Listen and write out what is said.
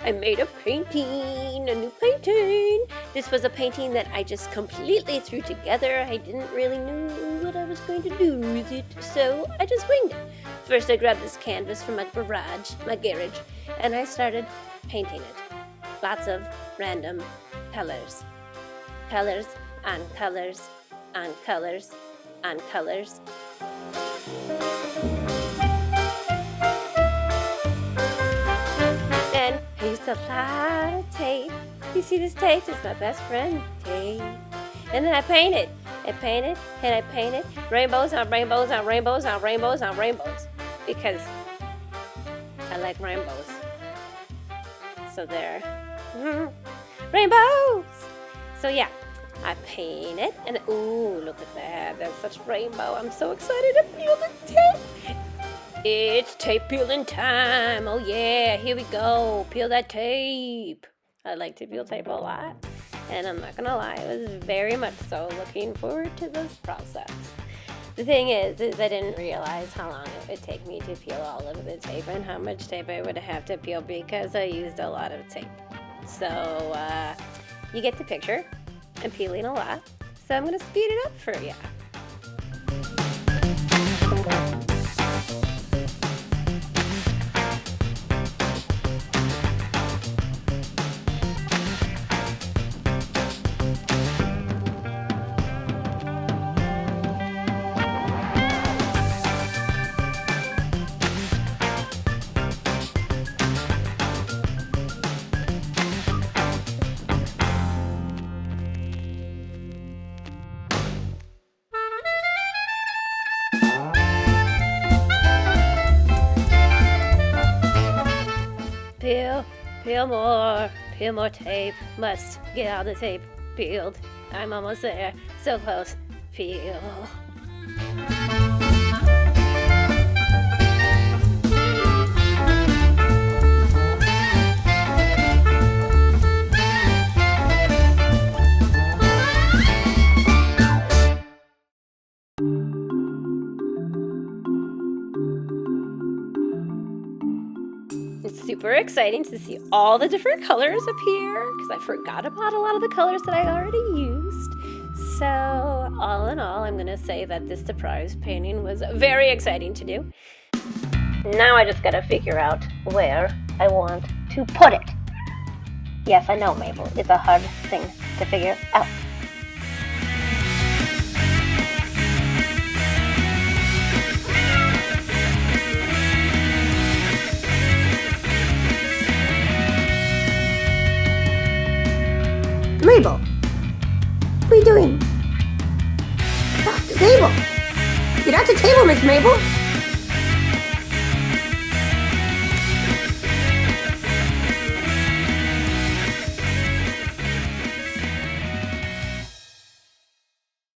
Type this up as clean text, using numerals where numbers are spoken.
I made a painting, a new painting. This was a painting that I just completely threw together. I didn't really know what I was going to do with it, so I just winged it. First, I grabbed this canvas from my garage, and I started painting it. Lots of random colors. Colors on colors on colors on colors. And I used a lot of tape. You see this tape? It's my best friend tape. And then I painted. I painted and I painted rainbows on rainbows on rainbows on rainbows on rainbows. Because I like rainbows. So there. Rainbows! So yeah, I painted and ooh, look at that. That's such rainbow. I'm so excited to peel the tape. It's tape peeling time. Oh yeah, here we go. Peel that tape. I like to peel tape a lot. And I'm not gonna lie, I was very much so looking forward to this process. The thing is I didn't realize how long it would take me to peel all of the tape and how much tape I would have to peel because I used a lot of tape. So you get the picture. I'm peeling a lot, so I'm gonna speed it up for you. Peel more tape, must get all the tape peeled. I'm almost there, so close, peel. It's super exciting to see all the different colors appear because I forgot about a lot of the colors that I already used. So all in all, I'm going to say that this surprise painting was very exciting to do. Now I just got to figure out where I want to put it. Yes, I know, Mabel. It's a hard thing to figure out. Mabel, what are you doing? Off the table. Get out the table, Miss Mabel.